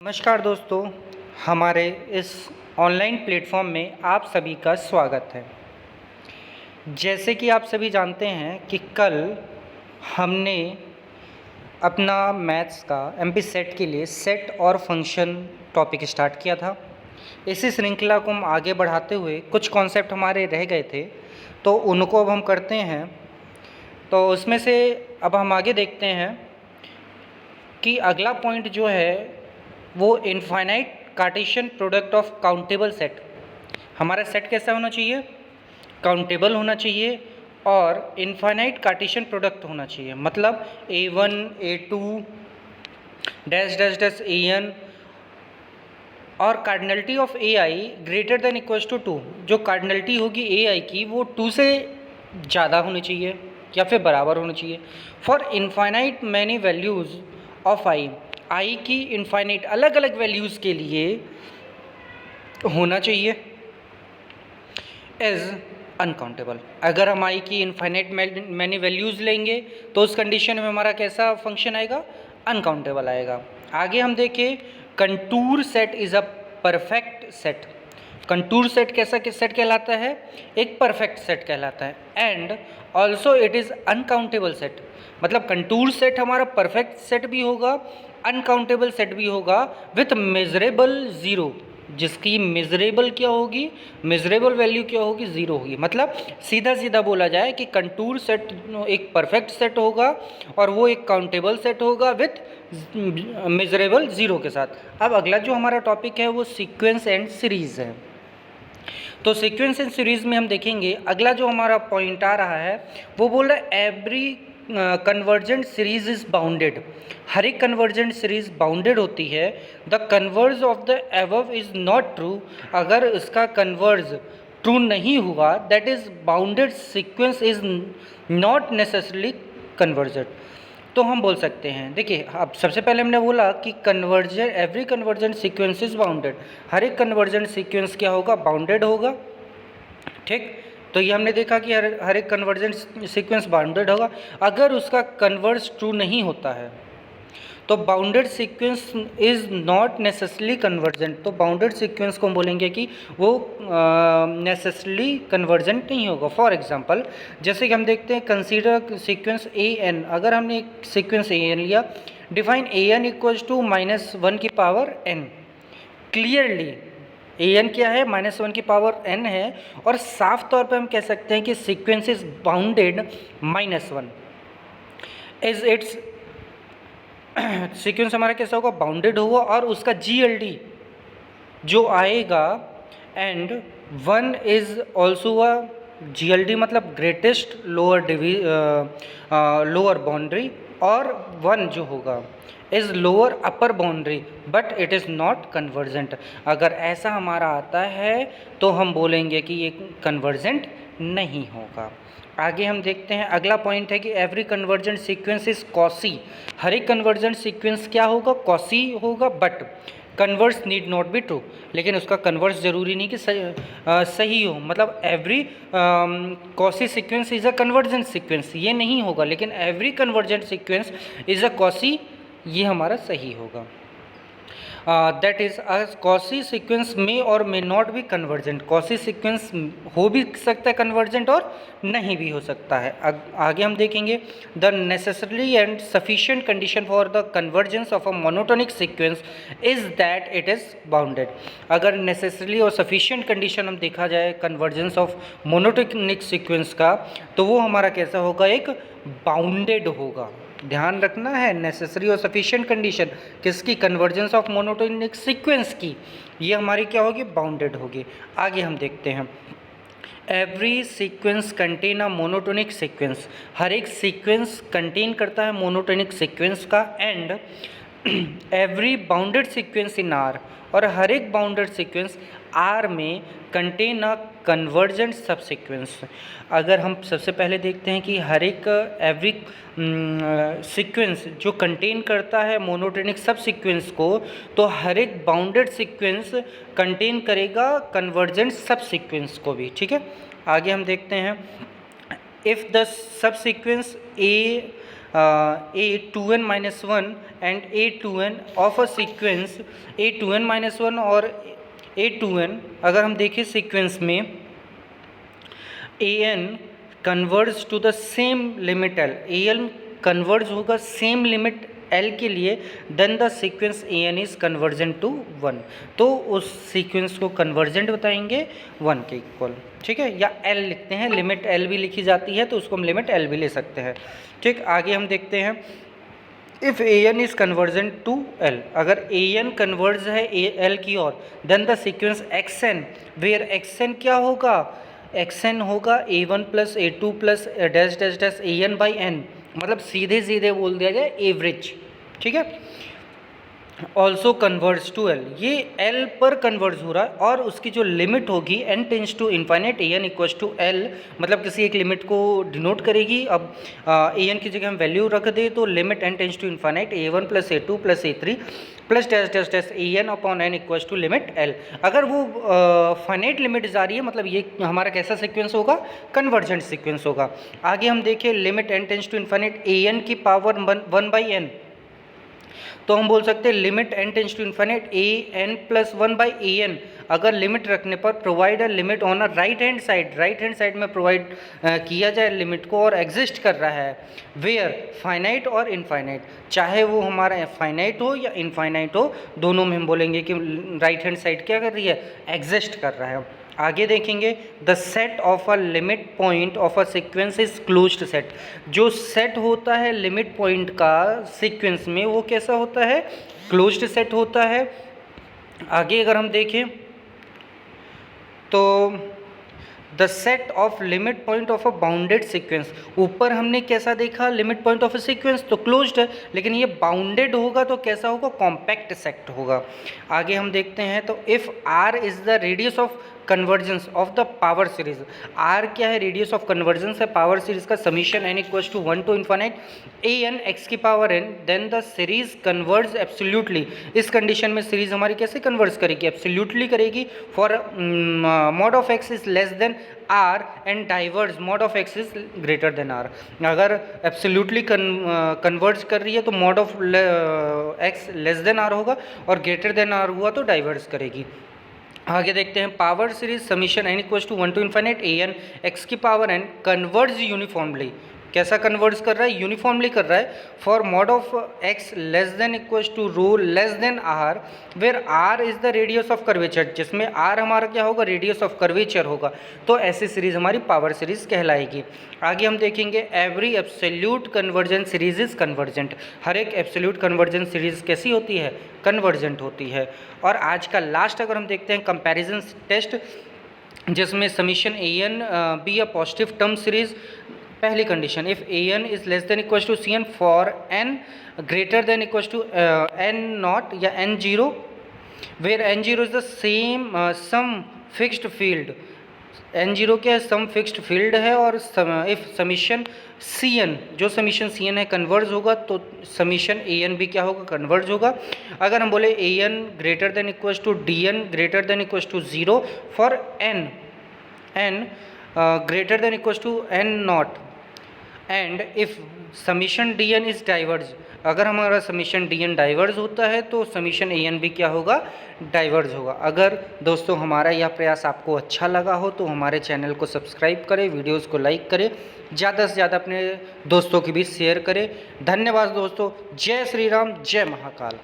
नमस्कार दोस्तों, हमारे इस ऑनलाइन प्लेटफॉर्म में आप सभी का स्वागत है। जैसे कि आप सभी जानते हैं कि कल हमने अपना मैथ्स का एमपी सेट के लिए सेट और फंक्शन टॉपिक स्टार्ट किया था। इसी श्रृंखला को हम आगे बढ़ाते हुए कुछ कॉन्सेप्ट हमारे रह गए थे, तो उनको अब हम करते हैं। तो उसमें से अब हम आगे देखते हैं कि अगला पॉइंट जो है वो infinite Cartesian product of countable set. हमारा सेट कैसा होना चाहिए? काउंटेबल होना चाहिए और इनफाइनाइट कार्टेशियन प्रोडक्ट होना चाहिए। मतलब a1 a2 dash dash dash an और cardinality of ai greater than equals to 2। जो कार्डिनलिटी होगी ai की वो 2 से ज़्यादा होनी चाहिए या फिर बराबर होनी चाहिए। For infinite many values of i की इनफाइनाइट अलग अलग वैल्यूज़ के लिए होना चाहिए एज अनकाउंटेबल। अगर हम आई की इनफाइनाइट मैनी वैल्यूज़ लेंगे तो उस कंडीशन में हमारा कैसा फंक्शन आएगा? अनकाउंटेबल आएगा। आगे हम देखें, contour set is a perfect set. Contour set कैसा सेट कहलाता है? एक परफेक्ट सेट कहलाता है। And also it is uncountable set. मतलब कंटूर सेट हमारा परफेक्ट सेट भी होगा, अनकाउंटेबल सेट भी होगा विथ मेजरेबल ज़ीरो। जिसकी मेजरेबल क्या होगी? मेजरेबल वैल्यू क्या होगी? ज़ीरो होगी। मतलब सीधा सीधा बोला जाए कि कंटूर सेट एक परफेक्ट सेट होगा और वो एक काउंटेबल सेट होगा विथ मेजरेबल ज़ीरो के साथ। अब अगला जो हमारा टॉपिक है वो सीक्वेंस एंड सीरीज़ है। तो सीक्वेंस एंड सीरीज़ में हम देखेंगे अगला जो हमारा पॉइंट आ रहा है वो बोल रहा है every convergent series is bounded. हर एक कन्वर्जेंट सीरीज बाउंडेड होती है। The converge of the above is not true. अगर इसका कन्वर्ज ट्रू नहीं हुआ that is bounded sequence is not necessarily convergent. तो हम बोल सकते हैं, देखिए अब सबसे पहले हमने बोला कि convergent every convergent sequence is bounded. हर एक कन्वर्जेंट सीक्वेंस क्या होगा? बाउंडेड होगा। ठीक, तो ये हमने देखा कि हर एक कन्वर्जेंट सीक्वेंस बाउंडेड होगा। अगर उसका कन्वर्ज ट्रू नहीं होता है तो bounded sequence is not necessarily convergent. तो बाउंडेड सीक्वेंस को हम बोलेंगे कि वो नेसेसरली कन्वर्जेंट नहीं होगा। फॉर एग्जांपल जैसे कि हम देखते हैं, कंसीडर सीक्वेंस ए एन। अगर हमने एक सीक्वेंस ए एन लिया, define a n equals to -1 की power n. Clearly a n क्या है? -1 की पावर एन है और साफ तौर पे हम कह सकते हैं कि sequence is bounded -1 is it's sequence हमारा कैसा होगा? बाउंडेड होगा और उसका GLD जो आएगा and 1 is also a GLD, मतलब ग्रेटेस्ट लोअर बाउंड्री, और 1 जो होगा is lower upper boundary but it is not convergent. अगर ऐसा हमारा आता है तो हम बोलेंगे कि ये कन्वर्जेंट नहीं होगा। आगे हम देखते हैं, अगला पॉइंट है कि every convergent sequence is Cauchy. हर एक कन्वर्जेंट सीक्वेंस क्या होगा? कॉसी होगा। But converse need not be true. लेकिन उसका कन्वर्स जरूरी नहीं कि सही हो। मतलब every Cauchy sequence is a convergent sequence, ये नहीं होगा। लेकिन every convergent sequence is a Cauchy, ये हमारा सही होगा। That is a Cauchy sequence में और may not be convergent. Cauchy sequence हो भी सकता है कन्वर्जेंट और नहीं भी हो सकता है। आगे हम देखेंगे, the necessarily and sufficient condition for the convergence of a monotonic sequence is that it is bounded. अगर नेसेसरली और सफिशिएंट कंडीशन हम देखा जाए कन्वर्जेंस ऑफ मोनोटोनिक सीक्वेंस का, तो वो हमारा कैसा होगा? एक बाउंडेड होगा। ध्यान रखना है, नेसेसरी और सफिशिएंट कंडीशन किसकी? कन्वर्जेंस ऑफ मोनोटोनिक सीक्वेंस की, ये हमारी क्या होगी? बाउंडेड होगी। आगे हम देखते हैं, every sequence contain a monotonic sequence. हर एक सीक्वेंस कंटेन करता है मोनोटोनिक सीक्वेंस का। And every bounded sequence in R, और हर एक बाउंडेड सीक्वेंस आर में contain a convergent subsequence. अगर हम सबसे पहले देखते हैं कि हर एक एवरी सीक्वेंस जो कंटेन करता है मोनोटोनिक सब सीक्वेंस को, तो हर एक बाउंडेड सीक्वेंस कंटेन करेगा कन्वर्जेंट सब सीक्वेंस को भी। ठीक है, आगे हम देखते हैं, if the subsequence a a2n-1 and a2n of a sequence a2n-1 और a2n, अगर हम देखें सीक्वेंस में an converge to the same limit l, an converge होगा सेम लिमिट l के लिए, then the sequence an is convergent to 1, तो उस सीक्वेंस को कन्वर्जेंट बताएंगे 1 के इक्वल, ठीक है, या l लिखते हैं, लिमिट l भी लिखी जाती है तो उसको हम लिमिट l भी ले सकते हैं, ठीक। आगे हम देखते हैं if an is convergent to l, अगर an कन्वर्ज है l की ओर, then the sequence xn where xn क्या होगा, xn होगा a1 plus a2 plus dash dash dash an by n, मतलब सीधे सीधे बोल दिया जाए एवरेज, ठीक है। ऑल्सो कन्वर्ज टू l, ये l पर कन्वर्ज हो रहा है और उसकी जो लिमिट होगी n tends to infinite an equals to l, मतलब किसी एक लिमिट को डिनोट करेगी। अब an की जगह हम वैल्यू रख दें तो limit n tends to infinite a1 plus a2 plus a3 plus dash dash dash an upon n equals to limit l। अगर वो फाइनाइट लिमिट जा रही है, मतलब ये हमारा कैसा सीक्वेंस होगा, कन्वर्जेंट सीक्वेंस होगा। आगे हम देखें limit n tends to infinite an की पावर 1 बाई n, तो हम बोल सकते हैं limit n tends to infinite a n plus 1 by a n. अगर लिमिट रखने पर provide a limit on a right hand side में प्रोवाइड किया जाए लिमिट को और एग्जिस्ट कर रहा है, वेयर फाइनाइट और इनफाइनाइट, चाहे वो हमारा फाइनाइट हो या इनफाइनाइट हो, दोनों में हम बोलेंगे कि राइट हैंड साइड क्या कर रही है, एग्जिस्ट कर रहा है। आगे देखेंगे the set of a limit point of a sequence is closed set, जो सेट होता है लिमिट पॉइंट का सीक्वेंस में वो कैसा होता है, क्लोज्ड सेट होता है। आगे अगर हम देखें तो the set of limit point of a bounded sequence, ऊपर हमने कैसा देखा limit point of a sequence तो क्लोज्ड है, लेकिन ये बाउंडेड होगा तो कैसा होगा, कॉम्पैक्ट सेट होगा। आगे हम देखते हैं तो if R is the radius of convergence of the power series, R क्या है, रेडियस ऑफ कन्वर्जेंस है पावर सीरीज का, summation n equals to 1 to infinite a n x की power n, then the series converge absolutely. इस condition में series हमारी कैसे converge करेगी, एब्सोल्युटली करेगी for mod of x is less than R and diverge mod of x is greater than are. अगर absolutely converge कर रही है तो mod of x less than r होगा और ग्रेटर देन आर हुआ तो डाइवर्ज करेगी। आगे देखते हैं power series summation n equals to 1 to infinite a n x की पावर एन कन्वर्ज यूनिफॉर्मली, कैसा कन्वर्ज कर रहा है, यूनिफॉर्मली कर रहा है, for mod of x less than equals to rho less than r, where r is the radius of curvature, जिसमें r हमारा क्या होगा, रेडियस ऑफ कर्वेचर होगा, तो ऐसी सीरीज हमारी पावर सीरीज कहलाएगी। आगे हम देखेंगे every absolute convergent series is convergent, हर एक एब्सोल्यूट कन्वर्जेंट सीरीज कैसी होती है, कन्वर्जेंट होती है। और आज का लास्ट अगर हम देखते हैं कंपैरिजन टेस्ट, जिसमें summation a n b a positive term series, पहली condition if a n is less than equals to c n for n greater than equals to n not या n zero, where n zero is the same some fixed field, n zero क्या है, some fixed field है, और if summation c n, जो summation c n है converge होगा तो summation a N भी क्या होगा, कन्वर्ज होगा। अगर हम बोले a n greater than equals to d n greater than equals to zero for n n greater than equals to n not, and if summation d n is diverge, अगर हमारा summation d N diverge होता है तो summation a N भी क्या होगा, diverge होगा। अगर दोस्तों हमारा यह प्रयास आपको अच्छा लगा हो तो हमारे चैनल को सब्सक्राइब करें, वीडियोस को लाइक करें, ज़्यादा से ज़्यादा अपने दोस्तों के बीच शेयर करें। धन्यवाद दोस्तों, जय श्री राम, जय महाकाल।